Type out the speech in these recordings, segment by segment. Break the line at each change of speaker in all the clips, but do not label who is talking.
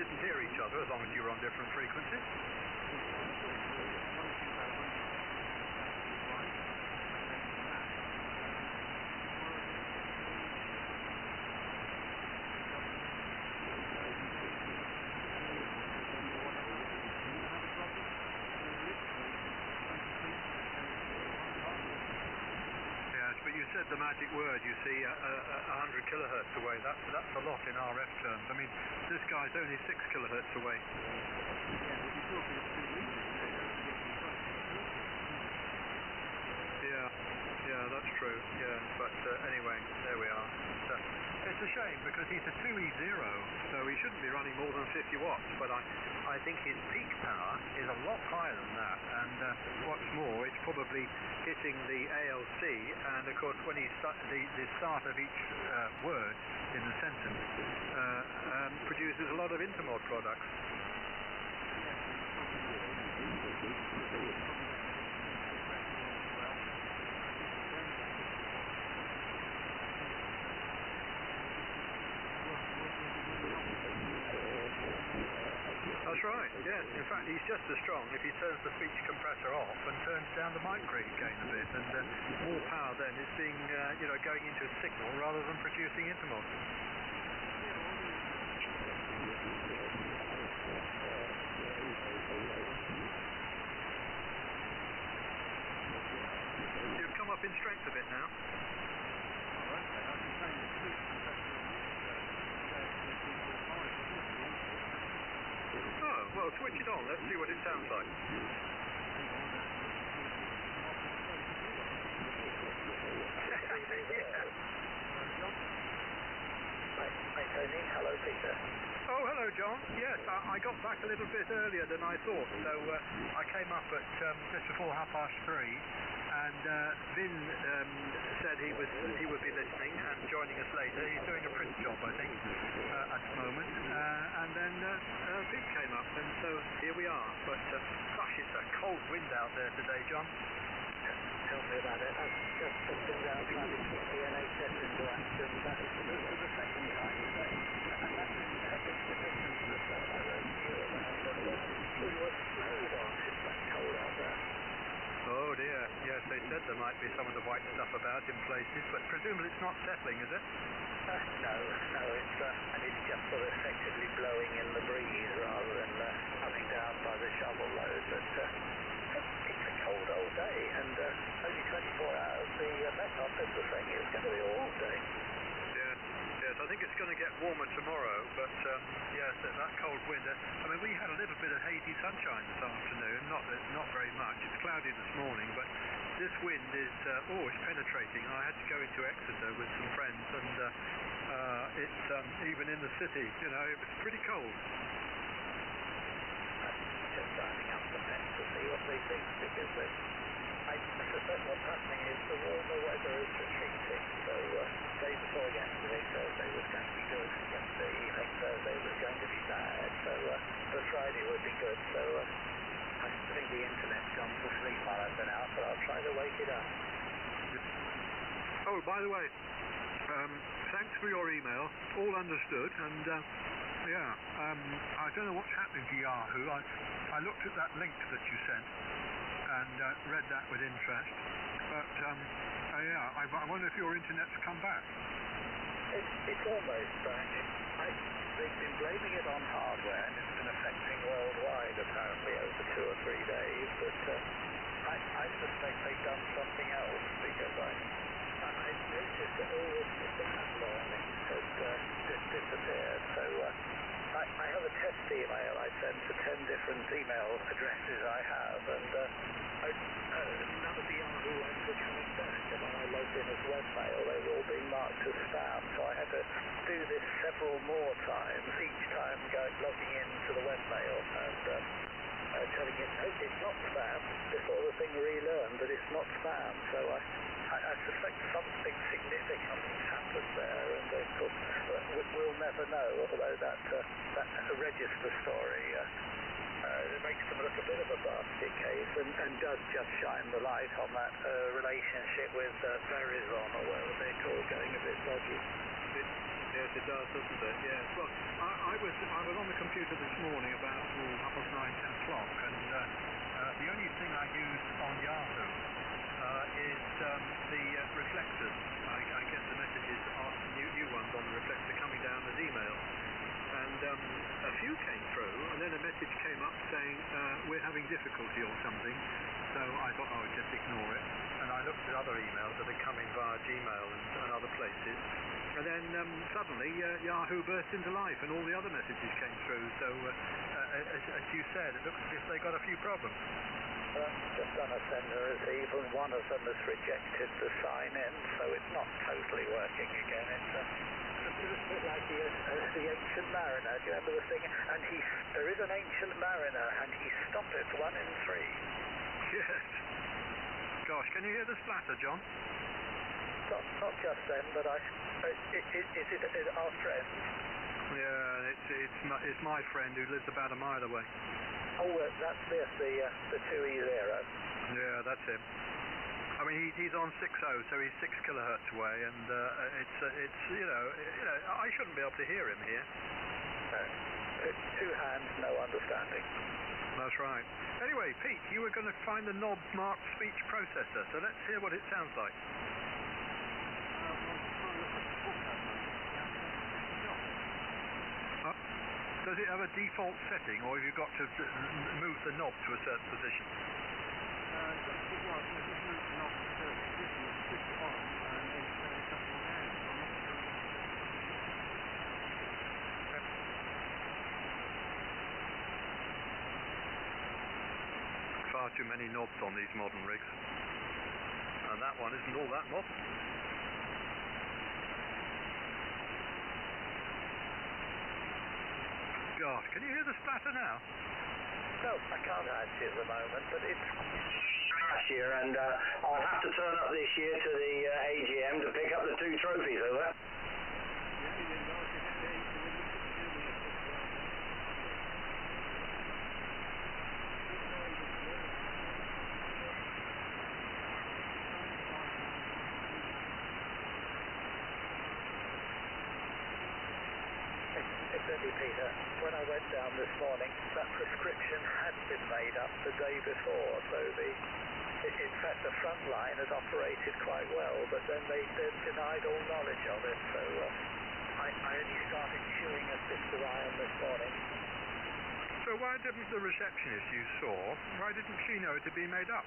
didn't hear each other as long as you were on different frequencies. But you said the magic word, you see, 100 kilohertz away. That's a lot in RF terms. I mean, this guy's only 6 kilohertz away. Yeah, that's true. Yeah, but anyway, there we are. It's a shame because he's a 2E0, so he shouldn't be running more than 50 watts. But I think his peak power is a lot higher than that. And what's more, it's probably hitting the ALC. And of course, when he the start of each word in the sentence produces a lot of intermod products. That's right, yes. In fact, he's just as strong if he turns the speech compressor off and turns down the mic gain a bit, and more power then is being, going into a signal rather than producing intermod. You've come up in strength a bit now. Oh, well, switch it on. Let's see what it sounds like.
Hi, Tony. Hello, Peter.
Oh, hello, John. Yes, I got back a little bit earlier than I thought, so I came up at just before 3:30, and Vin said he would be listening and joining us later. He's doing a print job, I think, at the moment, and then Pete came up, and so here we are. But gosh, it's a cold wind out there today, John.
Tell me about it. I've just been down trying to keep the NHS into action. That is the second time today. And that's the difference that I wrote to you about. We were snowed on. It's that cold out there.
Oh dear, yes, they said there might be some of the white stuff about in places, but presumably it's not settling, is it?
No, and it's just sort of effectively blowing in the breeze rather than coming down by the shovel load, but it's a cold old day, and only 24 hours. The Met Office was saying it's going to be all day.
Yes, I think it's going to get warmer tomorrow, but yes, that cold wind. I mean, we had a little bit of hazy sunshine this afternoon, not very much. It's cloudy this morning, but this wind is it's penetrating. I had to go into Exeter with some friends, and it's even in the city, it was pretty cold.
Just signing up the Met to see what they think, because I suspect what's happening is the warmer weather is retreating. So day before yesterday, Thursday was going to be good. Yesterday evening, Thursday was going to be bad. So the Friday would be good. So I think the internet's gone to sleep while I've been out, but I'll try to wake it up.
Oh, by the way, thanks for your email. All understood, and I don't know what's happening to Yahoo. I looked at that link that you sent and read that with interest, but I wonder if your internet's come back.
It's almost back. They've been blaming it on hardware, and it's been affecting worldwide apparently over 2 or 3 days, but I suspect they've done something else, because I noticed that all the catalog had disappeared, so I have a test email I sent to 10 different email addresses I have, and none of the Yahoo ones were coming back, and when I logged in as webmail, they were all being marked as spam, so I had to do this several more times, each time logging into the webmail and telling it, no, it's not spam, before the thing relearned that it's not spam, so I suspect something significant happened there, and of course we'll never know, although that register story it makes them look a bit of a basket case, and does just shine the light on that relationship with Verizon, or whatever they're called, going a bit dodgy.
Yes, it does, doesn't it? Yes. Well, I was on the computer this morning about 9:30, 10 o'clock, and the only thing I use on Yahoo is the reflectors. I get the messages on new ones on the reflector coming down as emails. And a few came through, and then a message came up saying we're having difficulty or something. So I thought, just ignore it. And I looked at other emails that had come in via Gmail and other places. And then suddenly Yahoo burst into life, and all the other messages came through. So as you said, it looks as if they got a few problems.
Just done a send and receive, and one of them has rejected the sign-in, so it's not totally working again. It's a bit like the Ancient Mariner. Do you remember the thing? And there is an Ancient Mariner, and he stoppeth 1 in 3.
Yes. Gosh, can you hear the splatter, John?
Not just then, but is it our friend?
Yeah, it's my friend who lives about a mile away.
Oh, that's the 2E0.
Yeah, that's him. I mean, he's on 6.0, so he's 6 kilohertz away, and it's I shouldn't be able to hear him here.
No, it's 2 hands, no understanding.
That's right. Anyway, Pete, you were going to find the knob marked speech processor, so let's hear what it sounds like. Does it have a default setting, or have you got to move the knob to a certain position? Far too many knobs on these modern rigs. And that one isn't all that modern. Gosh, can you hear the splatter now?
No, I can't actually at the moment, but it's last year, and I'll have to turn up this year to the AGM to pick up the 2 trophies, over. Peter, when I went down this morning, that prescription had been made up the day before, so in fact the front line had operated quite well, but then they denied all knowledge of it, so I only started chewing a bit of iron this morning.
So why didn't the receptionist you saw, why didn't she know it had been made up?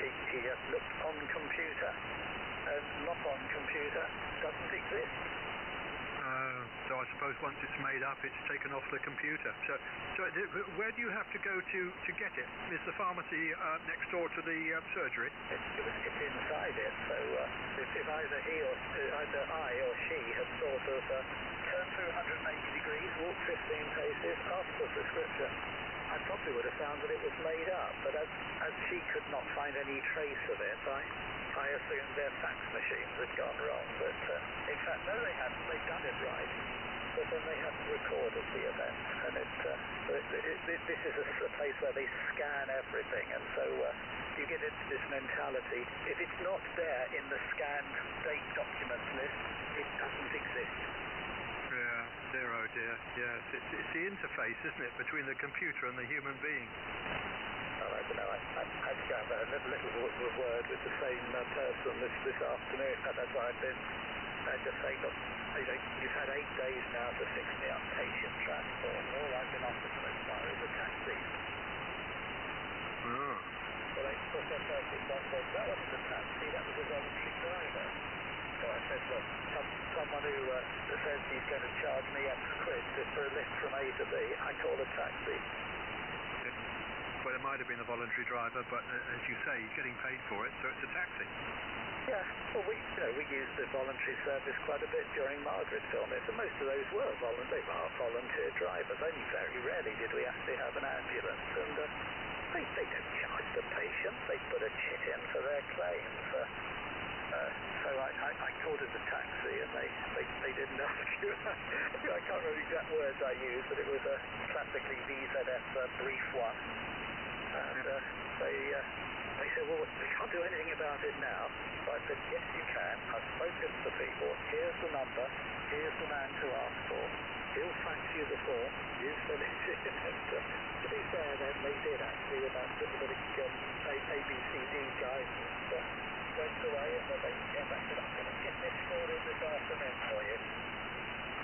She just looked on computer, and not on computer doesn't exist.
So I suppose once it's made up, it's taken off the computer. So where do you have to go to get it? Is the pharmacy next door to the surgery?
It's inside it. So if either I or she had sort of turned through 180 degrees, walked 15 paces, asked for a prescription, I probably would have found that it was made up. But as she could not find any trace of it, I assumed their fax machines had gone wrong, but in fact, no, they hadn't. They'd done it right, but then they hadn't recorded the event, and this is a place where they scan everything, and so you get into this mentality, if it's not there in the scanned date documents list, it doesn't exist.
Yeah, dear, oh dear, yes, it's the interface, isn't it, between the computer and the human being.
I don't know, I had to go and have a little word with the same person this afternoon. That's why I've been just saying, look, you've had 8 days now to fix me up patient transport, and all I've been offered so far is a taxi.
Oh.
Well, they put their focus on, said, that wasn't a taxi, that was a voluntary driver. So I said, look, someone who says he's going to charge me X quid for a lift from A to B, I call a taxi.
Well, it might have been a voluntary driver, but as you say, he's getting paid for it, so it's a taxi.
Yeah, well, we used the voluntary service quite a bit during Margaret's illness, and most of those were volunteer drivers. Only very rarely did we actually have an ambulance, and they don't charge the patients. They put a chit in for their claims. So I called it a taxi, and they didn't argue. I can't remember the exact words I used, but it was a classically VZF brief one. And They said, well, we can't do anything about it now. So I said, yes, you can. I've spoken to the people. Here's the number. Here's the man to ask for. He'll fax you the form. You fill it in. And to be fair, then they did actually with that specific ABCD guidance. Went away and then they came back and said, I'm going to get this sorted this afternoon for you.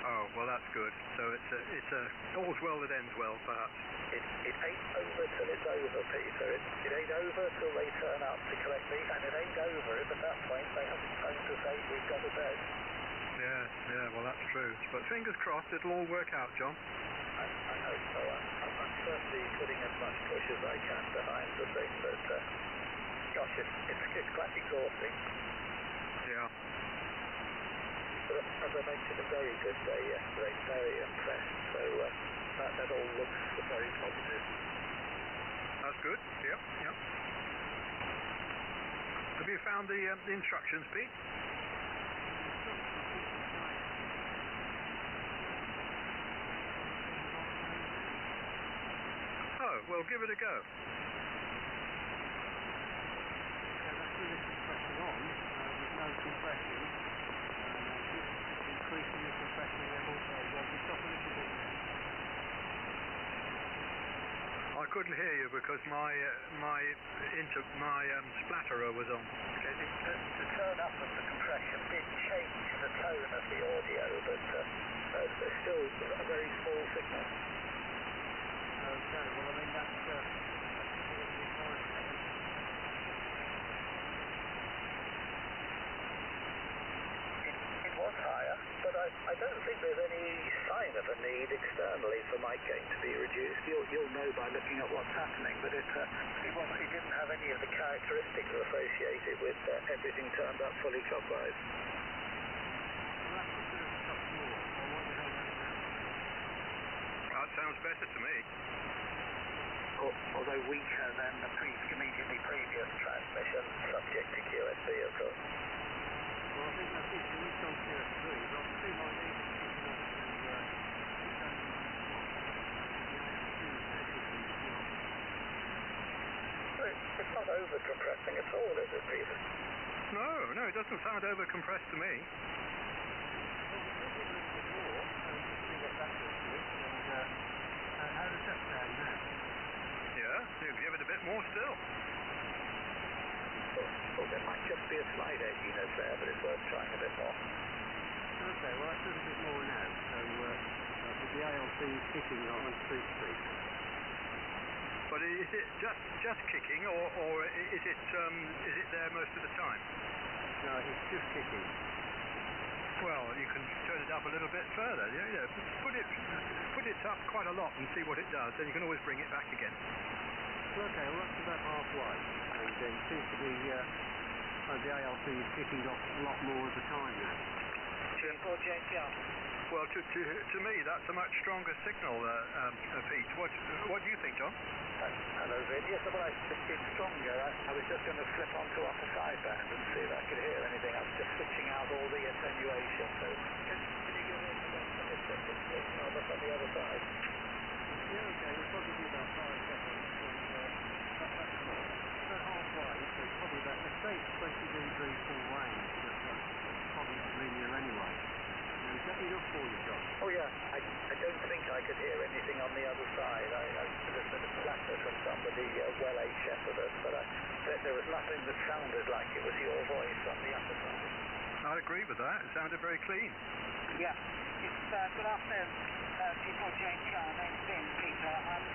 Oh, well, that's good. So it's all's well that ends well, perhaps.
It ain't over till it's over, Peter. It ain't over till they turn up to collect me, and it ain't over if at that point they haven't phoned to say we've got a bed.
Yeah, well, that's true. But fingers crossed it'll all work out, John.
I hope so. I'm certainly putting as much push as I can behind the thing, but gosh, it's quite exhausting.
Yeah.
But as I mentioned, a very good day yesterday, very impressed, so that all looks very positive.
That's good, yeah. Have you found the instructions, Pete? Oh, well, give it a go.
So that's with the compression on, with no compression. Increasing the compression level, so we'll stop a little bit there.
I couldn't hear you because my splatterer was on.
Okay, the turn up of the compression did change the tone of the audio, but there's still a very small signal.
Okay, well I mean that's
It was higher, but I don't think there's any sign of a need externally for mic gain to be reduced. You'll know by looking at what's happening, but it didn't have any of the characteristics associated with everything turned up fully clockwise.
well, that's a bit of a touch more. I wonder how that now.
That sounds better to me.
Although weaker than the immediately previous transmission, subject to QSB, of course.
Well, I think that's it. At least on QSB, but I feel like these are picking up
It's not over-compressing at all, is it, Peter?
No, it doesn't sound over-compressed to me.
Well, we can give it a little bit more, just to see what that does to it, and how does that sound now?
Yeah, you give it a bit more still.
Well, there might just be a slight edginess there, but it's worth trying a bit more.
Okay, well that's a little bit more now, so the ALC is kicking on street speed.
But is it just kicking, or is it there most of the time?
No, it's just kicking.
Well, you can turn it up a little bit further. Yeah, put it up quite a lot and see what it does. Then you can always bring it back again.
Okay, well that's about halfway, and it seems to be the ALC is kicking off a lot more of the time now.
Well, to me, that's a much stronger signal, Pete. What do you think, John?
Hello, Vin. Yes, well, it's stronger. I was just going to flip onto upper sideband and see if I could hear anything. I was just switching out all the attenuation. So, can you give me a headset and listen on the other side?
Yeah, okay, we'll probably do about 5 seconds, and that's about halfway, so it's probably about, let's say it's 20 dB full range, but probably not linear anyway. Is that enough for you, John?
Oh yeah, I don't think I could hear anything on the other side. There's been a splatter from somebody well HF'd us, but there was nothing that sounded like it was your voice on the upper side.
I agree with that. It sounded very clean.
Yeah, it's good afternoon, people. Jane Carr, name's Vin, Peter. I'm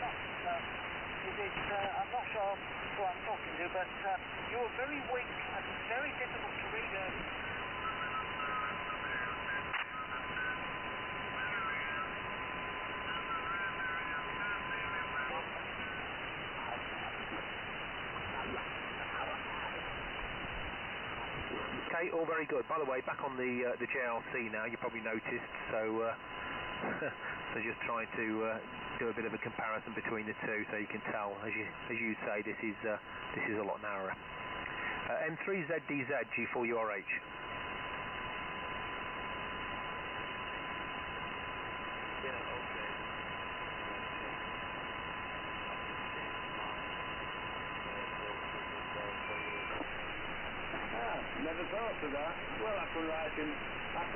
not sure who I'm talking to, but you were very weak and very difficult to read earlier.
Okay, all very good. By the way, back on the JLC now, you probably noticed, so so just trying to do a bit of a comparison between the two, so you can tell, as you say, this is a lot narrower. M3ZDZ G4URH.
Yeah, okay.
Never thought of that. Well, I can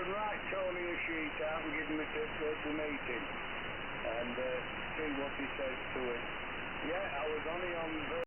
write Tony a sheet out and give him it at the meeting and see what he says to it. Yeah, I was only on